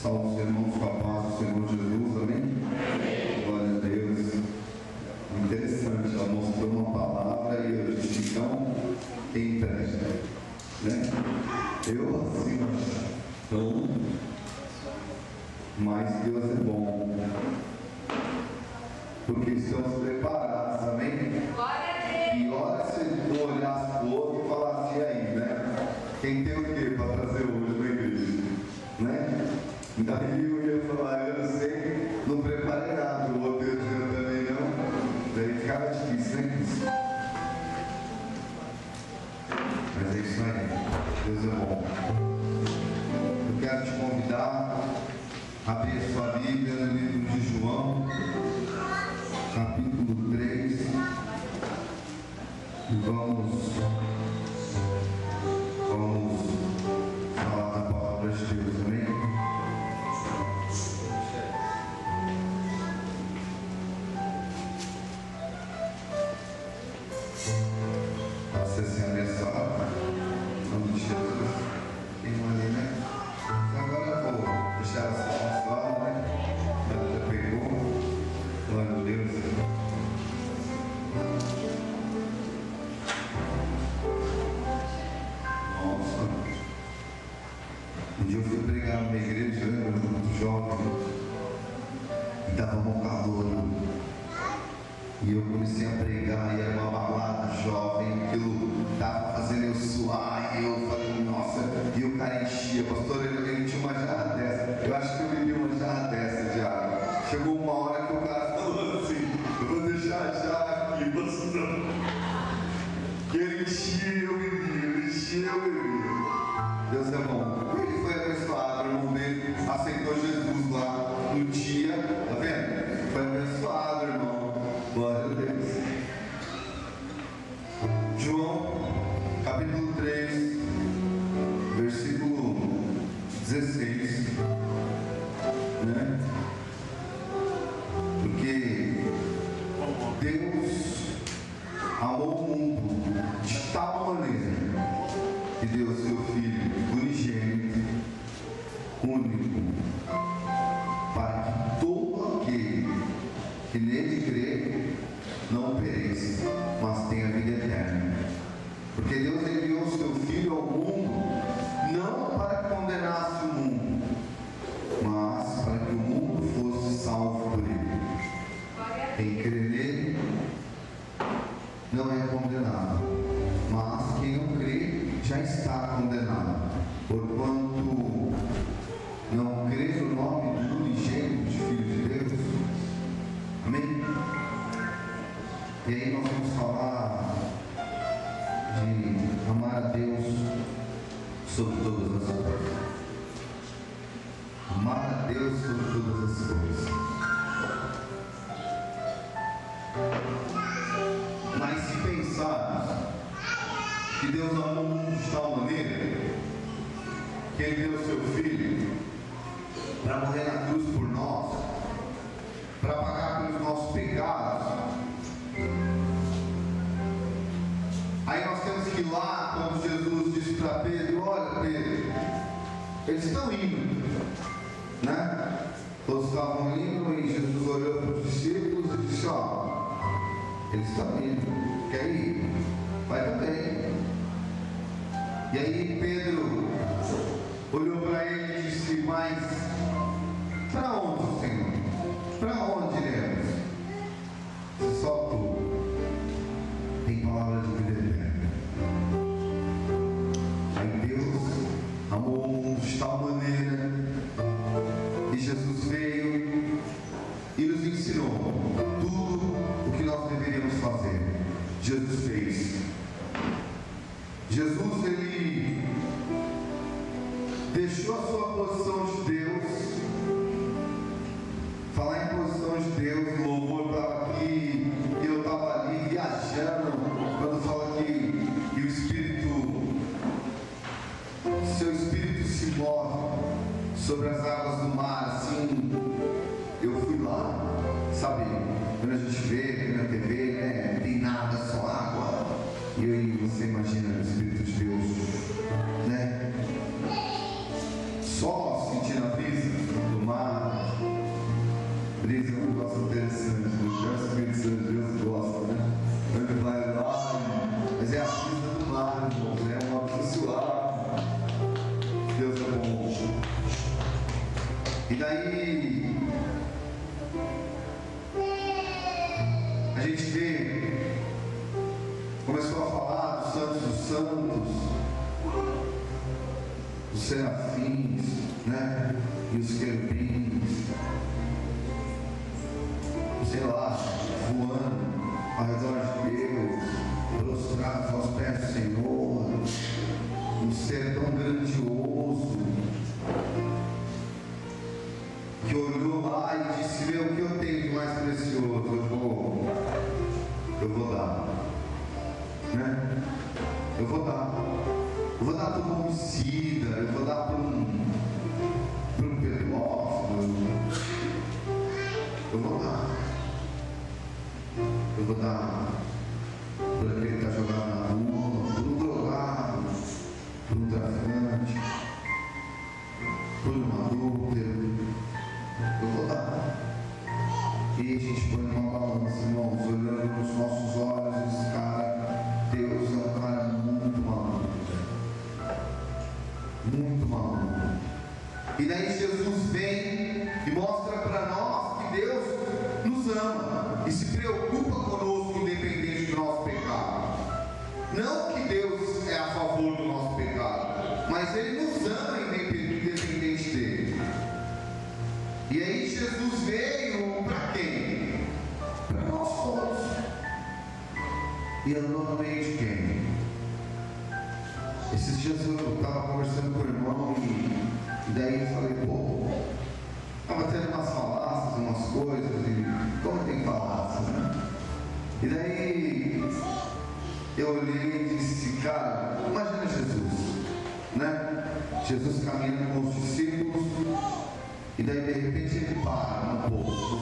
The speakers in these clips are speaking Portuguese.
Salve os irmãos com a paz do Senhor Jesus, amém? Glória a Deus. Interessante, ela mostrou uma palavra e eu disse, então, quem presta? Né? Eu assim, então, mas Deus é bom, porque estamos preparados, amém? Glória a Deus. E olha, se tu olhasse para o outro e falasse aí, né? Quem tem o que para trazer hoje na igreja? Né? Daí eu ia falar, eu não sei, não preparei nada, o outro eu também não. Daí ficava difícil, né? Mas é isso aí, Deus é bom. Eu quero te convidar a abrir a sua Bíblia no livro de João, capítulo 3, e vamos falar da palavra de Deus, amém? Acessando essa hora, em nome de Jesus. Tem uma ali, né? Agora eu vou deixar essa palavra, né? Ela já pegou. Glória a Deus. Nossa. Um dia eu fui pregar numa igreja, eu lembro, muito jovem, e estava um calor. E eu comecei a pregar, e era uma balada jovem, aquilo estava fazendo eu suar, e eu falei, nossa, e o cara enchia, pastor, ele tinha uma jarra dessa, eu acho que eu bebi uma jarra dessa de água. Chegou uma hora que o cara falou assim, eu vou deixar a jarra aqui, pastor. E ele enchia, eu bebi, ele enchia, eu bebi. Deus é bom. Ele foi abençoado, o irmão dele aceitou Jesus lá no dia, tá vendo? Foi abençoado, irmão. Glória a Deus. João, capítulo 3, versículo 16, né? Porque Deus amou o mundo de tal maneira que deu o seu Filho unigênito, único, para que todo aquele que nele crê não pereça, mas tenha vida eterna. Porque Deus enviou o seu Filho ao mundo não para que condenasse o mundo, mas para que o mundo fosse salvo por ele. Quem crê nele não é condenado, mas quem não crê já está condenado, porquanto não crê no nome do unigênito de Filho de Deus. Amém? E aí nós vamos falar de amar a Deus sobre todas as coisas. Amar a Deus sobre todas as coisas. Mas se pensarmos que Deus amou o mundo de tal maneira que Ele deu o seu Filho para morrer na cruz por nós, para pagar pelos nossos pecados, aí nós temos que ir lá, quando Jesus disse para Pedro, olha Pedro, eles estão indo, né? Todos estavam indo e Jesus olhou para os discípulos e disse, ó, eles estão indo, quer ir? Vai também. E aí Pedro olhou para ele e disse, mas para onde, Senhor? Para onde iremos? Só tu tem palavra de vida eterna. Aí Deus amou o mundo de tal maneira que Jesus veio e nos ensinou tudo o que nós deveríamos fazer. Jesus fez. Jesus, ele deixou a sua posição de Deus. Falar em posição de Deus, o louvor estava aqui, e eu estava ali viajando, quando fala que o Espírito, seu Espírito se move sobre as águas do mar, assim, eu fui lá, sabe, quando a gente vê na TV, né, não tem nada, só água, e aí você imagina o Espírito de Deus, né, só sentindo a brisa. Brisa é um negócio interessante, o Espírito Santo de Deus gosta, né? Ele vai lá, mas é a brisa do mar, irmãos, é uma brisa suave. Deus é bom. E daí a gente vê, começou a falar dos santos, os serafins, né? E os querubins, sei lá, voando ao redor de Deus, prostrados aos pés do Senhor, um ser tão grandioso, que olhou lá e disse: meu, o que eu tenho de mais precioso, eu vou dar, né? Eu vou dar para um homicida, eu vou dar para um pedófilo, eu vou dar para aquele que está jogado na rua, para um drogado, para um traficante, para um adúltero, eu vou dar. E a gente põe numa balança, irmãos, olhando nos nossos olhos, e diz: cara, Deus é um cara muito maluco, muito maluco. E daí Jesus vem e mostra para nós que Deus nos ama e se preocupa conosco, independente do nosso pecado. Não que Deus é a favor do nosso pecado, mas Ele nos ama independente dele. E aí Jesus veio para quem? Para nós todos. E andou no meio de quem? Esses dias eu estava conversando com o irmão e daí eu falei: pô, estava tendo umas falácias, umas coisas, e como tem falácias, né? E daí eu olhei e disse: cara, imagina Jesus, né? Jesus caminhando com os discípulos, e daí de repente ele para no posto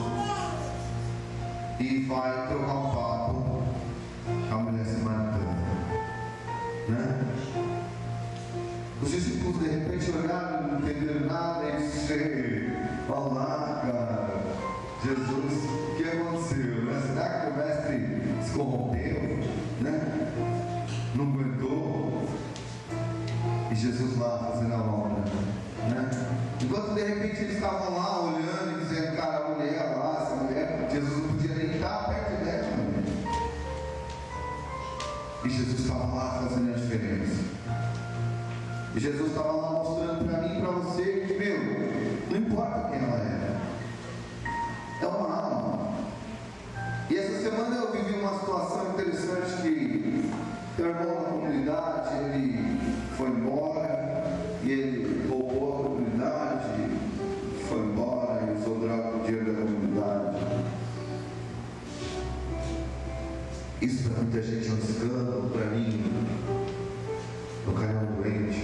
e vai trocar um papo com a mulher samaritana, né? Os discípulos de repente olharam, não entenderam nada e disseram: olá, cara, Jesus, o que aconteceu, né? Será que o mestre se corrompeu, né? Não aguentou? E Jesus lá fazendo a obra, né? Enquanto de repente eles estavam lá olhando e dizendo: cara, a mulher lá, essa mulher, Jesus não podia nem estar perto dela, né? E Jesus estava lá fazendo a diferença. E Jesus estava lá mostrando para mim e para você que, meu, não importa quem ela é uma alma. E essa semana eu vivi uma situação interessante que teu irmão da comunidade, ele foi embora e ele roubou a comunidade, foi embora e usou droga com o dinheiro da comunidade. Isso para muita gente é um escândalo, para mim o cara é um doente.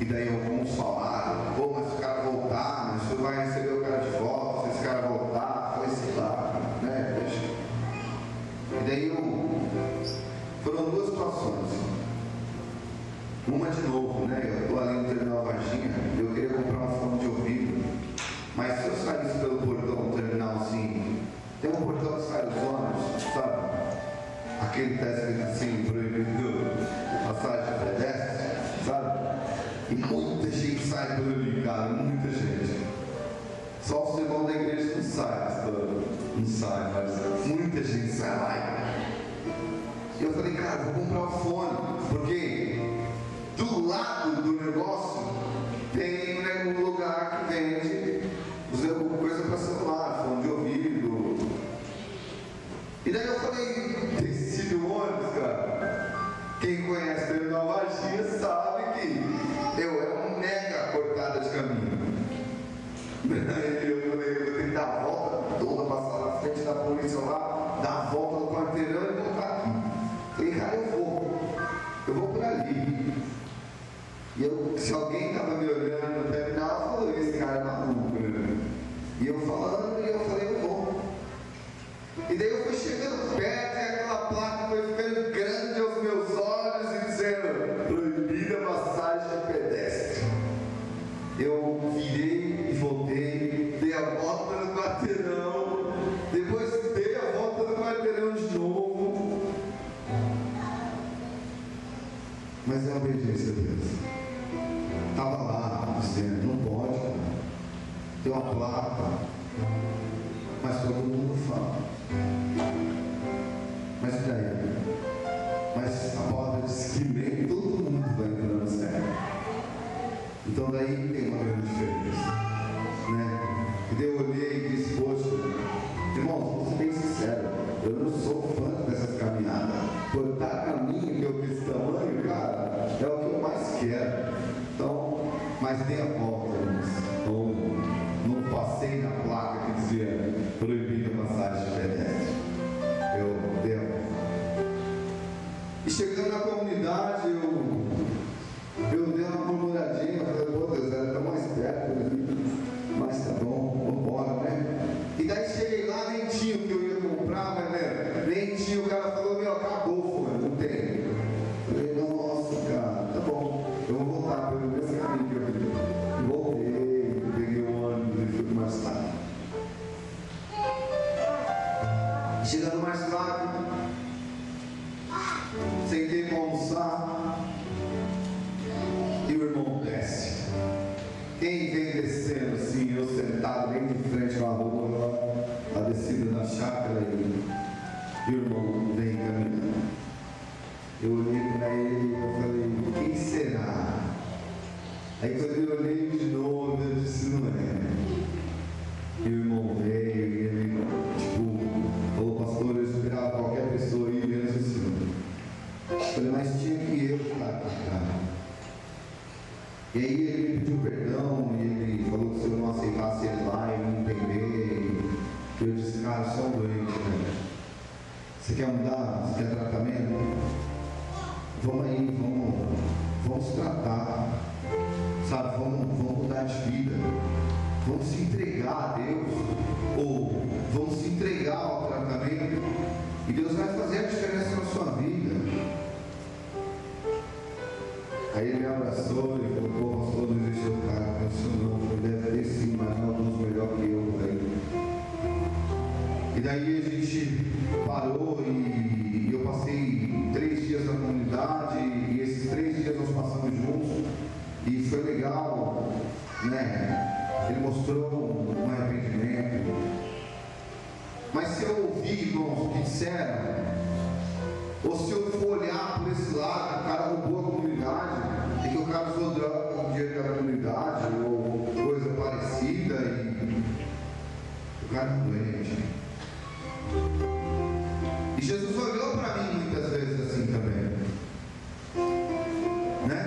E daí alguns falaram: pô, mas se o cara voltar, mas você vai receber o cara de volta, se esse cara voltar, foi sei lá, né? E daí foram duas situações. Uma de novo, né? Eu estou ali no terminal Varginha, eu queria comprar uma fone de ouvido, mas se eu saísse pelo portão do terminal assim, tem um portão que sai dos ônibus, sabe? Aquele que está escrito assim: proibido passagem de pedestre, sabe? E muita gente sai por ali, cara, muita gente. Só o sermão da igreja não sai, pastor. Não sai, mas muita gente sai lá. E eu falei: cara, vou comprar o fone, porque do lado do negócio tem um lugar que vende coisa para celular, fone de ouvido. E daí eu falei: desci do ônibus, cara. Quem conhece o terminal Varginha sabe que eu era um mega cortada de caminho. Aí eu falei: eu vou ter que dar a volta toda, passar na frente da polícia lá, dar a volta no quarteirão e voltar aqui. Falei: cara, eu vou por ali. E se alguém estava me olhando no terminal, falou: esse cara é maluco, né? E eu falando, e eu falei: eu vou. E daí eu fui chegando perto e aquela placa foi ficando grande aos meus olhos e dizendo: proibida passagem de pedestre. Eu virei e voltei, dei a dizendo, não pode, cara. Tem uma placa, mas todo mundo fala. Mas e daí? Mas a palavra diz que nem todo mundo vai entrar no céu. Então daí tem uma grande diferença, né? E daí eu olhei e disse, poxa, irmãos, vou ser bem sincero, eu não sou fã dessas caminhadas. Cortar caminho que eu fiz esse tamanho, cara, é o que eu mais quero. Então, mas nem a volta, irmãos. Não passei na placa que dizia proibida passagem de pedestre. Eu devo. E chegando na comunidade, eu dei uma murmuradinha, falei, pô Deus, era tão mais perto, mas tá bom, vamos embora, né? E daí cheguei lá, nem tinha o que eu ia comprar, né? Nem tinha, o cara falou, meu, acabou, fulano, não tem. Falei, nossa, cara, tá bom, eu vou voltar pelo mesmo caminho que eu vim. E voltei, peguei o ônibus e fui mais tarde. Chegando mais tarde, sentei para almoçar e o irmão desce. Quem vem descendo assim, eu sentado bem de frente com a rua, a descida da chácara e o irmão vem caminhando. Eu olhei para ele e falei, quem será? Aí quando eu olhei de novo, eu disse, não é. E o irmão veio e ele, falou, pastor, eu esperava qualquer pessoa ir menos o senhor. Eu falei, mas tinha que eu estar aqui, cara. E aí ele pediu perdão e ele falou que se eu não aceitasse ele lá, eu não entender. E eu disse, cara, só um doente, né? Você quer mudar? Você quer tratamento? Vamos aí, vamos tratar. Sabe, vamos mudar de vida. Vamos se entregar a Deus. Ou vamos se entregar ao tratamento. E Deus vai fazer a diferença na sua vida. Aí ele me abraçou e falou, pô, pastor, não existe outro cara, eu disse, não, ele deve ter sim, mas não alguns melhor que eu, velho. E daí a gente parou e eu passei 3 dias na comunidade e esses 3 dias nós passamos juntos e foi legal, né? Ele mostrou um arrependimento. Mas se eu ouvir, irmãos, o que disseram, ou se eu for olhar por esse lado, o cara roubou a comunidade, e que o cara usou droga com dinheiro da comunidade, ou coisa parecida, e o cara é doente. E Jesus olhou para mim muitas vezes assim também, né?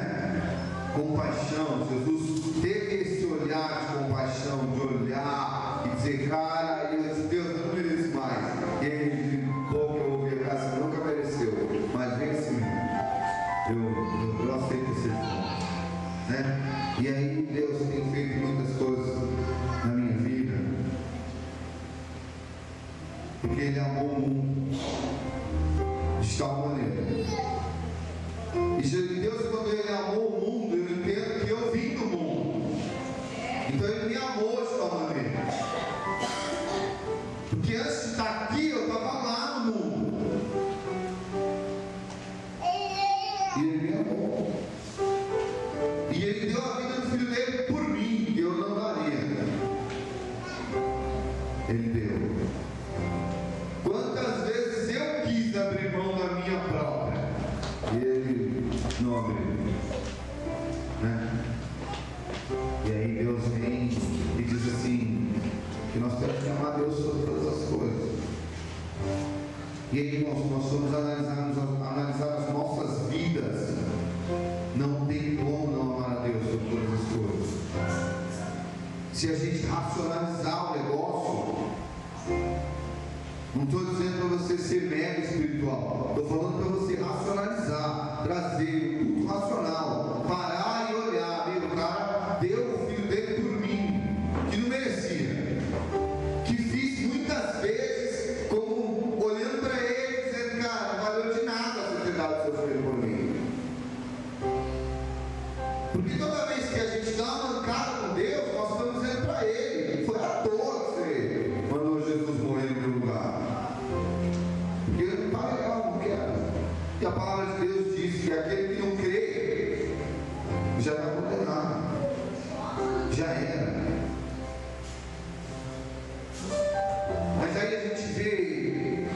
Compaixão. Jesus teve esse olhar de compaixão, de olhar e dizer, cara, e eu disse, Deus, eu não mereço mais. E ele, pouco eu ouvi a casa, nunca mereceu, mas vem assim, eu aceito você, né? E aí Deus tem feito muitas coisas na minha vida, porque Ele amou o mundo de tal maneira. E Deus, quando Ele amou o mundo, eu entendo que eu vim do mundo. Então Ele me amou de tal maneira. Porque antes de estar aqui, eu estava lá no mundo. E Ele me amou. E Ele deu a vida do Filho dele por mim, que eu não daria. Ele deu. Quantas vezes eu quis abrir mão da minha própria, e Ele não abriu, né? E aí Deus vem e diz assim, que nós temos que amar Deus sobre todas as coisas. E aí nós somos analisar as nossas vidas. Não tem como não amar a Deus sobre todas as coisas. Se a gente racionalizar o negócio, não estou dizendo para você ser mega espiritual, estou falando para você racionalizar, trazer tudo racional, parar e olhar, meu, o cara deu o filho dele por mim, que não merecia, que fiz muitas vezes como olhando para ele, dizendo, cara, não valeu de nada você ter dado seu filho por mim. Porque toda vez que a gente dá uma mancada com Deus, nós estamos dizendo para Ele, foi à toa que você mandou Jesus morrer no meu lugar. Porque ele não está legal, não quero. E a palavra de Deus diz que aquele que não crê já era. Mas aí a gente vê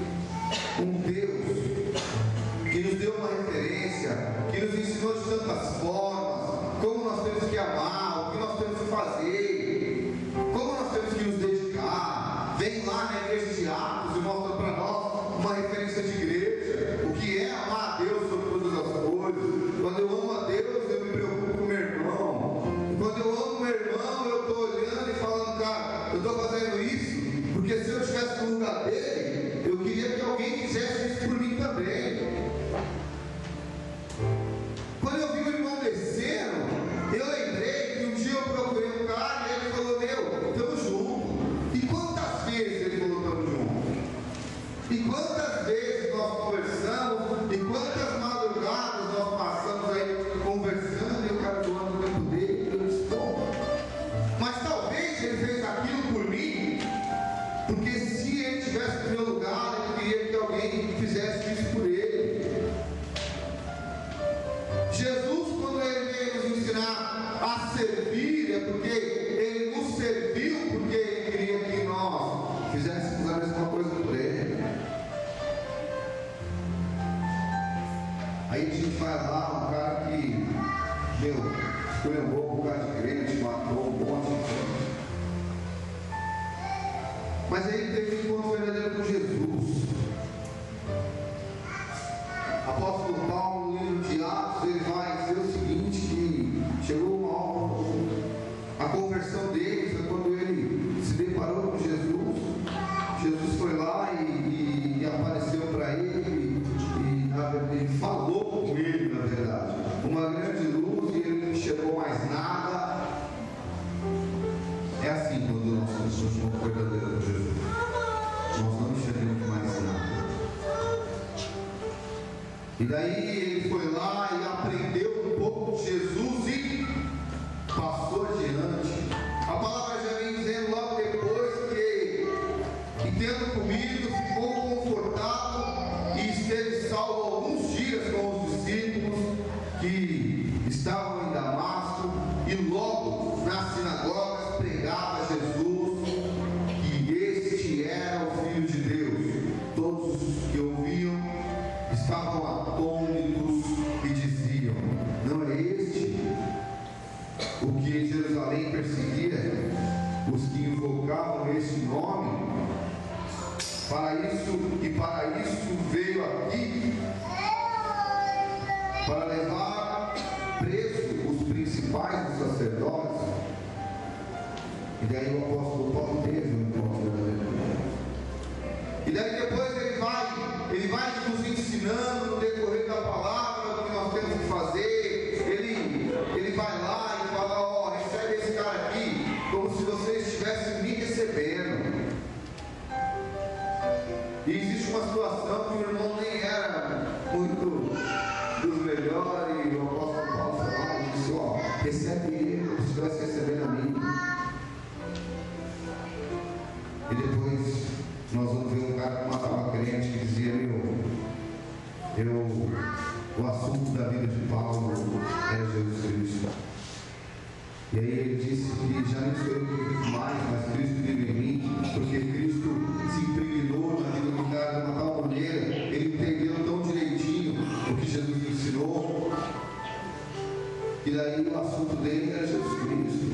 um Deus que nos deu uma referência, que nos ensinou de tantas formas, como nós temos que amar, o que nós temos que fazer, como nós temos que nos dedicar. Vem lá na igreja de Atos e mostra para nós uma referência de igreja, o que é amar a Deus sobre todas as coisas. Quando eu amo a Deus, eu me preocupo com o meu irmão. Quando eu amo meu irmão, eu estou olhando e falando, cara, eu estou fazendo isso, porque se eu estivesse no lugar dele, eu queria que alguém fizesse isso por mim também. Quando eu vi o irmão descendo, eu lembrei que um dia eu procurei um cara e ele falou, meu, estamos juntos. E quantas vezes ele falou, estamos juntos? E quantas vezes nós conversamos, e quantas madrugadas nós passamos aí conversando, e o cara doando o tempo dele, eu disse, bom, mas talvez ele fez aquilo por mim, porque se ele estivesse no meu lugar, ele queria que alguém fizesse isso por ele. Jesus, quando ele veio nos ensinar a servir, é porque ele nos serviu, porque ele queria que nós fizéssemos a mesma coisa por ele. Aí a gente vai lá, um cara que, esculhambou um cara de crente, matou um monte de gente. Mas aí ele teve um encontro verdadeiro com Jesus. Apóstolo Paulo, no livro de Atos, ele vai dizer o seguinte, que chegou uma hora, a conversão dele foi quando ele se deparou com Jesus. Jesus foi lá e apareceu para ele, ele falou com ele, na verdade, uma grande luz, e ele não enxergou mais nada. É assim quando nós somos um verdadeiro com Jesus, nós não enxergamos mais nada. E daí ele foi lá e aprendeu um pouco de Jesus e passou adiante. A palavra já vem dizendo logo depois que tendo comido, ficou confortado e esteve salvo alguns dias com os discípulos que estavam em Damasco, e logo nas sinagogas pregava Jesus que este era o Filho de Deus. Todos os que ouviam estavam atônitos e diziam, não é este o que em Jerusalém perseguia os que invocavam este nome? Para isso veio aqui, para levar preso os principais dos sacerdotes. E daí o apóstolo Paulo teve um encontro verdadeiro. E daí depois ele vai nos ensinando no decorrer da palavra o que nós temos que fazer. Ele vai lá e fala, ó, recebe esse cara aqui como se vocês estivessem me recebendo. E existe uma situação que o irmão nem era muito dos melhores, e o apóstolo Paulo foi lá e disse, ó, recebe ele como se estivesse recebendo a mim. E depois nós vamos ver um cara que matava crente, que dizia, o assunto da vida de Paulo é Jesus Cristo. E aí ele disse que já não sou eu que vivo mais, mas Cristo vive em mim, porque Cristo se impregnou na vida do cara de uma tal maneira, ele entendeu tão direitinho o que Jesus ensinou, e daí o assunto dele era Jesus Cristo.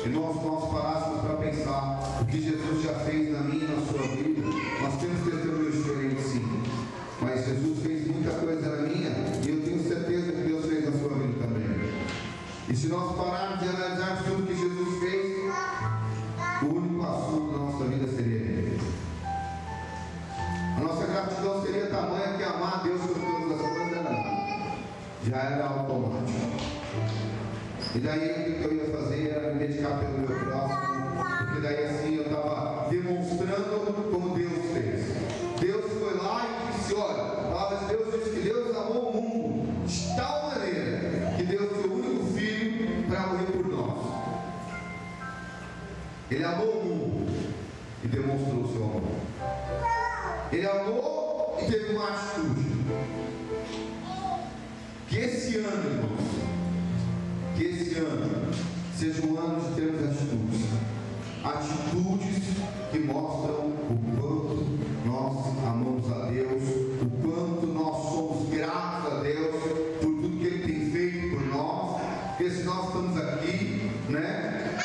E nós parássemos para pensar o que Jesus já fez na minha e na sua vida. Nós temos testemunhos diferentes, sim, mas Jesus fez muita coisa na minha, e eu tenho certeza que Deus fez na sua vida também. E se nós pararmos de analisar tudo que Jesus fez, o único assunto da nossa vida seria Ele. A nossa gratidão seria tamanha que amar a Deus por todas as coisas já era automático. E daí o que eu ia fazer era me dedicar pelo meu próximo, porque daí assim eu estava demonstrando como Deus fez. Deus foi lá e disse, olha, a palavra de Deus diz que Deus amou o mundo de tal maneira que Deus deu o único Filho para morrer por nós. Ele amou o mundo e demonstrou o seu amor. Ele amou e teve uma atitude. Que esse ano, irmãos, que esse ano seja um ano atitudes que mostram o quanto nós amamos a Deus, o quanto nós somos gratos a Deus por tudo que Ele tem feito por nós. Porque se nós estamos aqui, né?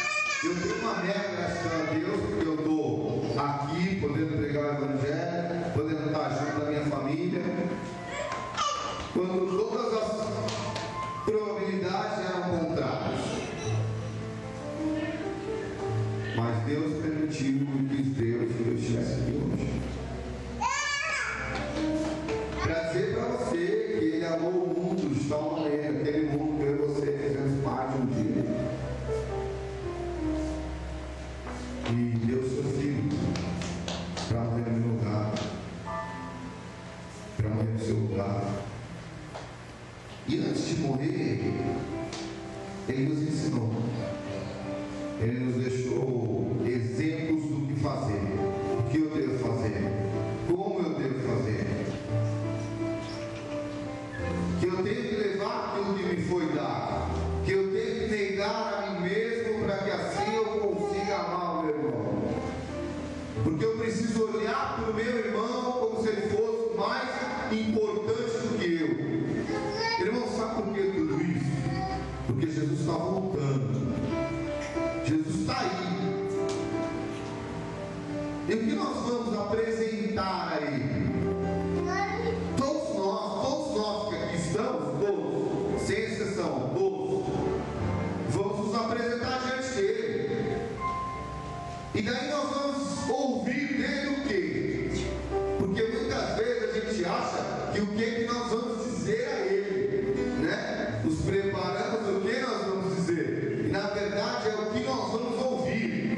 Eu tenho uma mega gratidão a Deus, porque eu estou aqui podendo pregar o Evangelho, podendo estar junto da minha família, quando todas as probabilidades eram contrárias. Mas Deus permitiu e quis Deus que eu estivesse aqui hoje. Para dizer para você que Ele amou o mundo de tal maneira, aquele mundo que eu e você fizemos parte um dia. E deu seu filho para morrer no meu lugar, para morrer no seu lugar. E antes de morrer, Ele nos ensinou. Ele nos deixou exemplos do que fazer, o que eu devo fazer, como eu devo fazer, que eu tenho que levar aquilo que me foi dado, que eu tenho que negar a mim mesmo para que assim eu consiga amar o meu irmão, porque eu preciso olhar para o meu irmão como se ele fosse mais importante do que eu. Irmão, sabe por que tudo isso? Porque Jesus está voltando. Jesus está aí. E o que nós vamos apresentar a Ele? Todos nós que aqui estamos, todos, sem exceção, todos, vamos nos apresentar diante dele. E daí nós vamos ouvir dele o quê? Porque muitas vezes a gente acha que o que nós vamos dizer a Ele, né? Nos preparamos o que nós vamos dizer. E na verdade é o que nós vamos ouvir.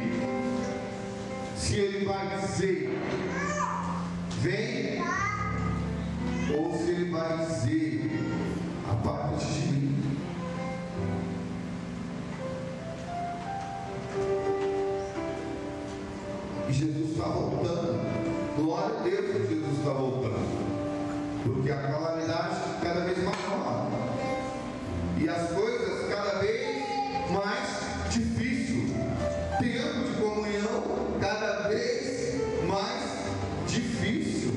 Se Ele vai dizer, vem, ou se Ele vai dizer, aparte de mim. E Jesus está voltando. Glória a Deus que Jesus está voltando. Porque a calamidade cada vez maior. E as coisas cada vez mais difíceis. Tempo de comunhão cada vez mais difícil.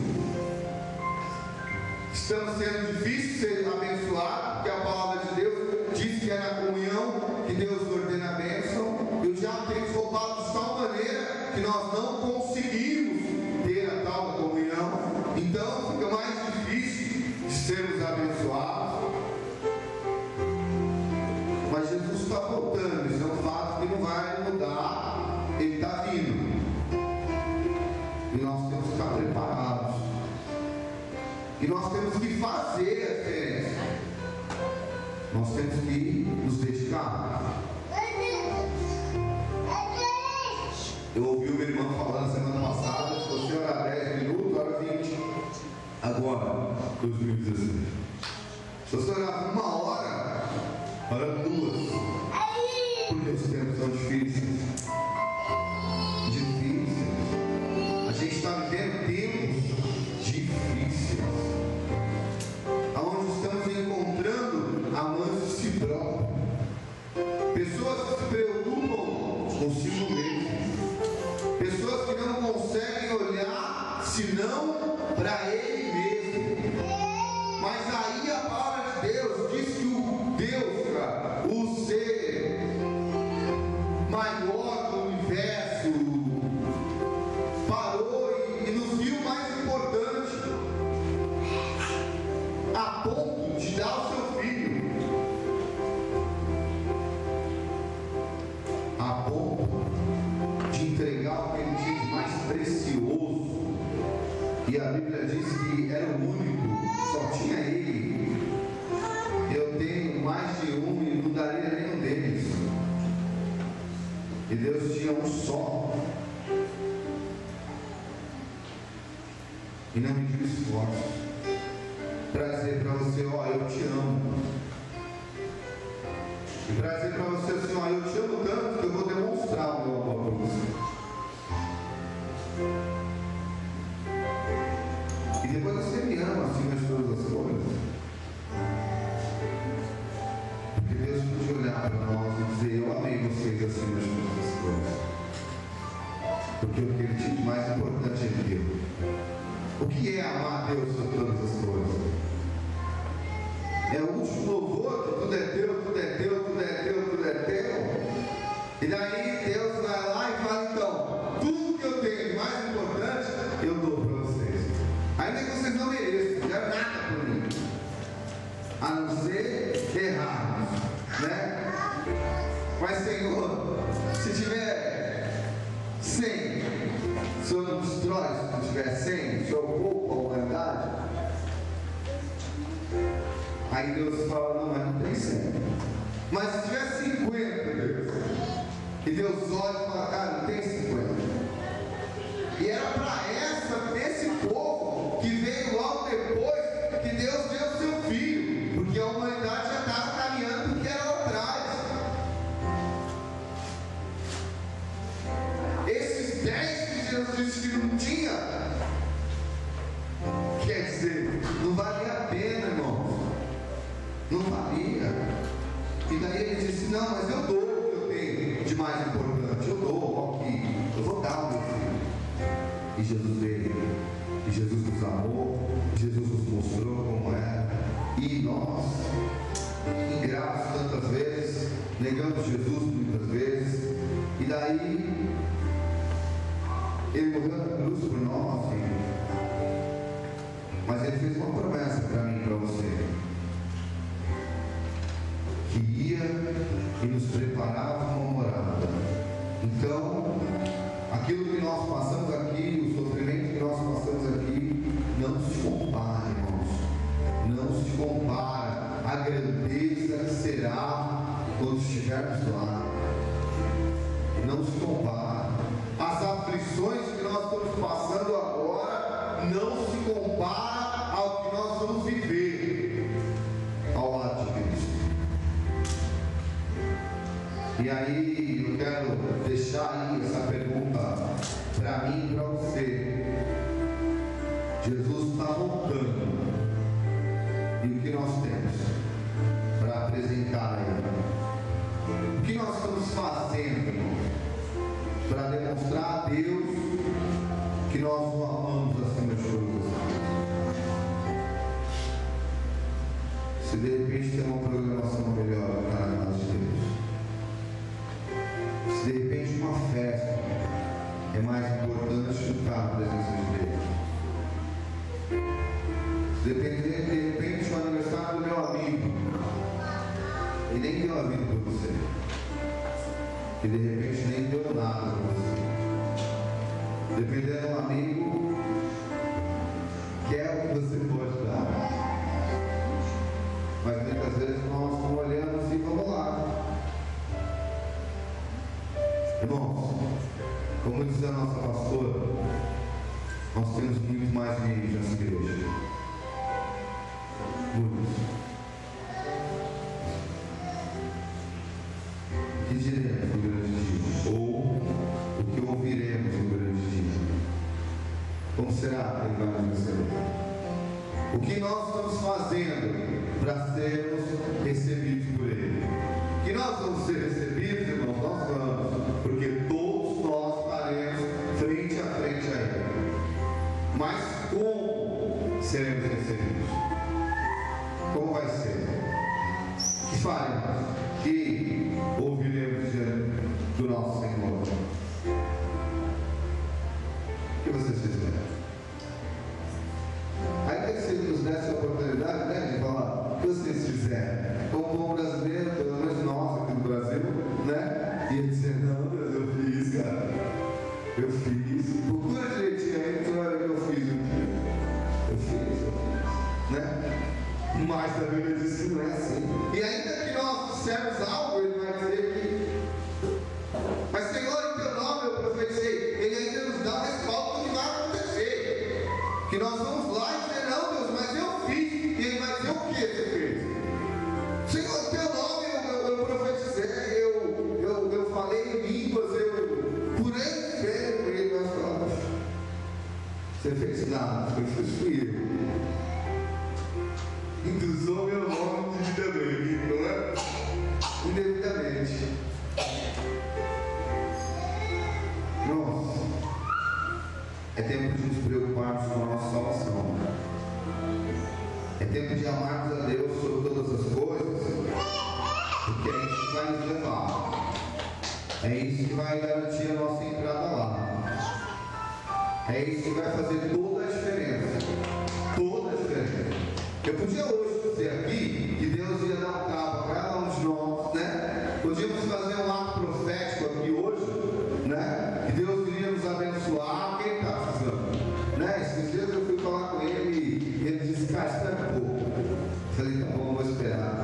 Estamos sendo difíceis de ser abençoados, porque a palavra de Deus diz que é na comunhão que Deus ordena a bênção. Eu já tenho voltado de tal maneira que nós não conseguimos ter a tal comunhão. Então fica mais difícil de sermos abençoados. Mas Jesus está voltando. Isso é um fato que não vai mudar. Ele está vindo. E nós temos que estar preparados. E nós temos que fazer a diferença. Nós temos que nos dedicar. Eu ouvi uma irmã falando semana passada: se você orar 10 minutos, ora 20. Agora, 2016. Se você orar 1 hora, ora 2. Porque os tempos são difíceis. A gente está vivendo tempos difíceis, onde estamos encontrando amantes de si próprio, pessoas que se preocupam consigo mesmo, pessoas que não conseguem olhar senão para Ele mesmo. Mas aí a palavra de Deus diz que o ser maior do universo parou e nos viu mais importante, a ponto de dar o seu filho, a ponto de entregar o que Ele tinha de mais precioso. E a Bíblia diz que era o único, só tinha Ele. Eu tenho mais de um e não daria nenhum deles. E Deus tinha um só. E não mediu esforço para dizer para você: ó, eu te amo. E para dizer para você assim: ó, eu te amo tanto que eu vou demonstrar o meu amor para você. E depois você me ama acima de todas as coisas. Porque Deus pode olhar para nós e dizer: eu amei vocês acima de todas as coisas. porque o que ele tinha de mais importante ele deu. O que é amar a Deus sobre todas as coisas? É o último louvor, que tudo é teu, tudo é teu, tudo é teu, tudo é teu. E daí Deus vai lá e fala, então, tudo que eu tenho de mais importante, eu dou para vocês. Ainda que vocês não mereçam, não quero nada por mim, a não ser errarmos, né? Mas Senhor, se tiver 100, o Senhor não destrói. Se não tiver 100, o Senhor poupa a humanidade. Aí Deus fala, não, mas não tem 100. Mas se tiver 50, Deus, e Deus olha e fala, cara, não tem 50. E era para esse povo que veio logo depois que Deus deu o seu filho, porque a humanidade já estava caminhando do que era lá atrás. Esses 10 que Jesus disse que não tinha, quer dizer, não valia a pena, irmãos. Não valia. E daí ele disse, não, mas eu dou o que eu tenho de mais importante. Eu dou, aqui, eu vou dar o meu filho. E Jesus veio, e Jesus nos amou, e Jesus nos mostrou como era. E nós, ingratos tantas vezes, negamos Jesus muitas vezes. E daí ele morreu na cruz por nós, filho. Mas ele fez uma promessa para mim e para você, que ia e nos preparava uma morada. Então, aquilo que nós passamos aqui, o sofrimento que nós passamos aqui, não se compara, irmãos. Não se compara à grandeza que será quando estivermos lá. Não se compara. As aflições que nós estamos passando agora não se compara ao que nós vamos viver ao lado de Cristo. E aí eu quero deixar aí essa pergunta para mim e para você. Jesus está voltando, e o que nós temos para apresentar a Ele? O que nós estamos fazendo, irmão, para demonstrar a Deus que nós o amamos acima de todas as coisas? Se de repente tem uma programação melhor para a casa de Deus, se de repente uma festa é mais importante do que estar na presença de Deus, se de repente o aniversário do meu amigo, e nem deu a vida para você, que de repente nem deu nada para você, dependendo de um amigo, quer o que você pode dar, mas muitas vezes nós estamos olhando assim, vamos lá. Irmãos, como diz a nossa pastora, nós temos muito mais meios nessa igreja. Muitos. O que diremos no grande dia? Ou o que ouviremos no grande dia? Como será que ele vai nos receber? O que nós estamos fazendo para sermos recebidos por Ele? Que nós vamos ser recebidos, irmãos, nós vamos, porque todos nós estaremos frente a frente a Ele. Mas como seremos recebidos? Como vai ser? Que faremos? Que ouviremos do nosso Senhor? O que vocês fizeram? Ainda que Ele nos desse a oportunidade, né, de falar o que vocês fizeram. Como bom brasileiro, pelo menos nós aqui no Brasil, né? E ele dizer, não, Deus, eu fiz, cara. Eu fiz. Procura direitinho aí, tu vai ver que eu fiz um dia. Eu fiz, né? Mas a Bíblia diz que não é assim. E ainda que nós dissermos algo, ele vai dizer que. Mas Senhor, em teu nome eu profetizei. Ele ainda nos dá o respaldo do que vai acontecer. Que nós vamos lá e dizer, não, Deus, mas eu fiz. E ele vai dizer o que você fez? Senhor, em teu nome eu profetizei, eu falei em línguas, eu curei enfermo. E ele vai falar, você fez nada, fui eu. Induzou meu nome de também, não é? E É isso que vai garantir a nossa entrada lá. É isso que vai fazer toda a diferença. Toda a diferença. Eu podia hoje dizer aqui que Deus ia dar um cabo para cada um de nós, né? Podíamos fazer um ato profético aqui hoje, né? Que Deus iria nos abençoar. Quem está precisando? Né? Esses dias eu fui falar com ele e ele disse: cara, espera um pouco. Eu falei: tá bom, vou esperar.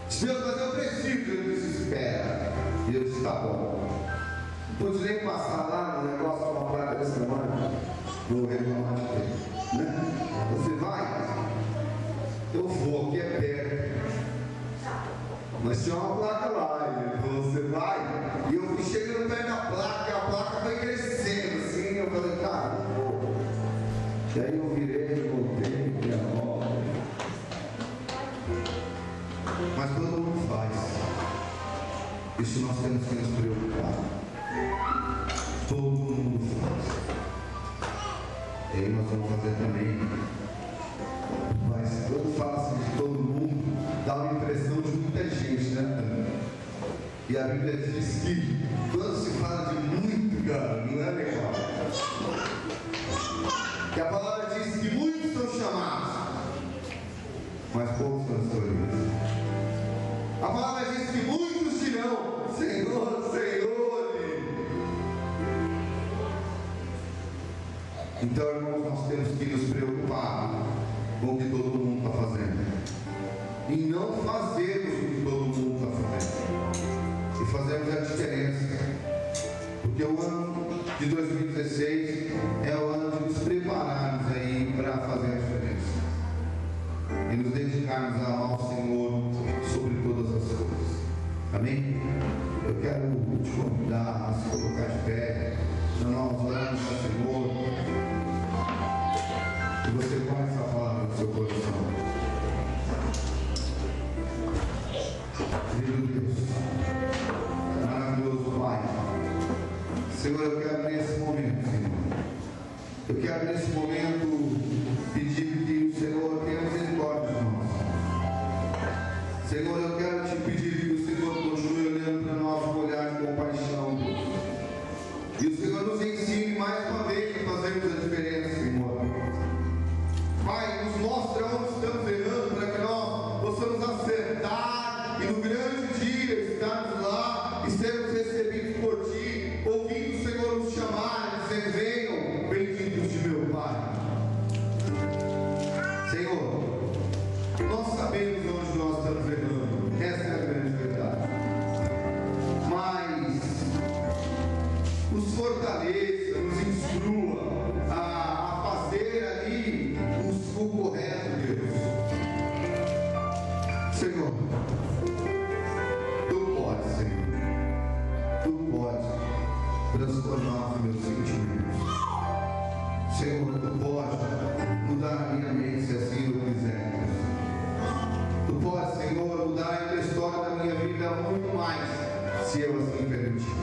Disse: Deus, mas eu preciso. Ele disse: espera. E eu disse: tá bom. Não pude nem passar lá no negócio de uma placa dessa semana. Vou reclamar de ele, né? Você vai? Eu vou, aqui é perto. Mas tinha uma placa lá. Ele falou: você vai? E eu fui chegando perto da placa, e a placa foi crescendo assim. Eu falei: cara, eu vou. E aí eu virei, voltei, e a volta. Mas todo mundo faz. Isso nós temos que nos preocupar. Todo mundo faz. E aí nós vamos fazer também. Mas quando fala assim de todo mundo, dá uma impressão de muita gente, né? E a Bíblia diz que quando se fala de muito, cara, não é legal. Que a palavra diz que muitos são chamados, mas poucos são escolhidos. A palavra diz que muitos dirão: Senhor, Senhor. Então, irmãos, nós temos que nos preocupar com o que todo mundo está fazendo e não fazermos o que todo mundo está fazendo e fazermos a diferença, porque o ano de 2016 é o ano de nos prepararmos aí para fazer a diferença e nos dedicarmos a amar o Senhor sobre todas as coisas. Amém? Eu quero te convidar a se colocar de pé, para nós orarmos ao Senhor. E você põe essa palavra no seu coração. Querido Deus, maravilhoso Pai, Senhor, eu quero nesse momento, Senhor, eu quero nesse momento pedir que o Senhor tenha misericórdia de nós. Senhor, eu quero te pedir que o Senhor continue olhando para nós com um olhar de compaixão, Deus. E o Senhor nos ensine mais uma vez a fazermos a diferença, Senhor. Pai, nos mostra onde estamos errando para que nós possamos acertar e no grande dia estarmos lá e sermos recebidos por Ti, ouvindo o Senhor nos chamar, dizendo: venham, benditos de meu Pai. Senhor, nós sabemos onde nós estamos errando, essa é a grande verdade. Mas nos fortaleça, nos instrua a fazer ali o correto, Deus. Senhor, Tu podes, Senhor. Tu podes transformar os meus sentimentos. Senhor, Tu podes mudar a minha mente se assim eu quiser. Tu podes, Senhor, mudar a história da minha vida muito mais, se eu assim permitir.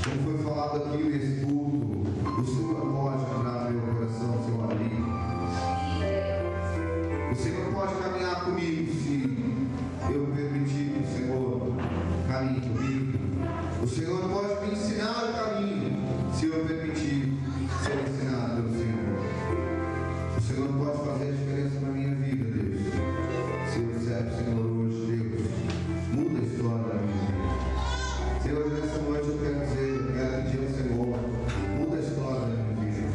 Como foi falado aqui nesse culto, o Senhor pode mudar meu coração, seu amigo. O Senhor pode caminhar comigo se eu permitir que o Senhor caminhe comigo. O Senhor pode me ensinar o caminho se eu permitir ser ensinado pelo Senhor. O Senhor pode fazer a diferença na minha vida, Deus. Se eu disser para o Senhor hoje: Deus, muda a história da minha vida. Senhor, nessa noite eu quero pedir ao Senhor: muda a história da minha vida.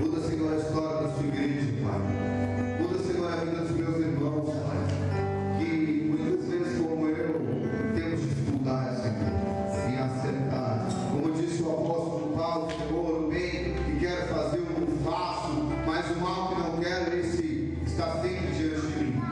Muda, Senhor, a história da sua igreja, Pai. Muda, Senhor, a vida dos meus irmãos, Pai, que muitas vezes, como eu, temos dificuldade, Senhor, em acertar. Como disse o apóstolo Paulo: Senhor, o bem que quero fazer eu não faço, mas o mal que não quero, esse está sempre diante de mim.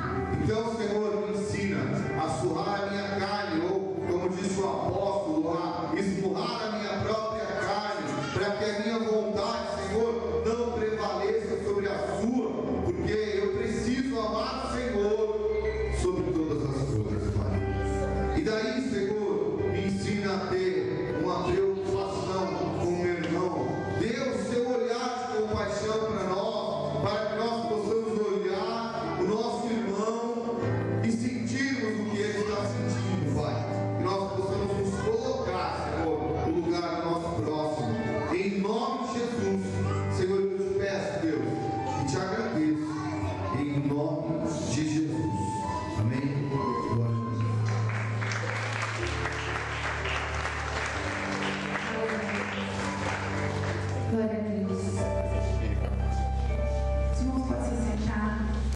Então, Senhor, me ensina a surrar a minha carne, ou, como disse o apóstolo, a esmurrar a minha própria carne, para que a minha vontade, Senhor, não prevaleça sobre a sua, porque eu preciso amar o Senhor sobre todas as coisas, Pai. E daí, Senhor,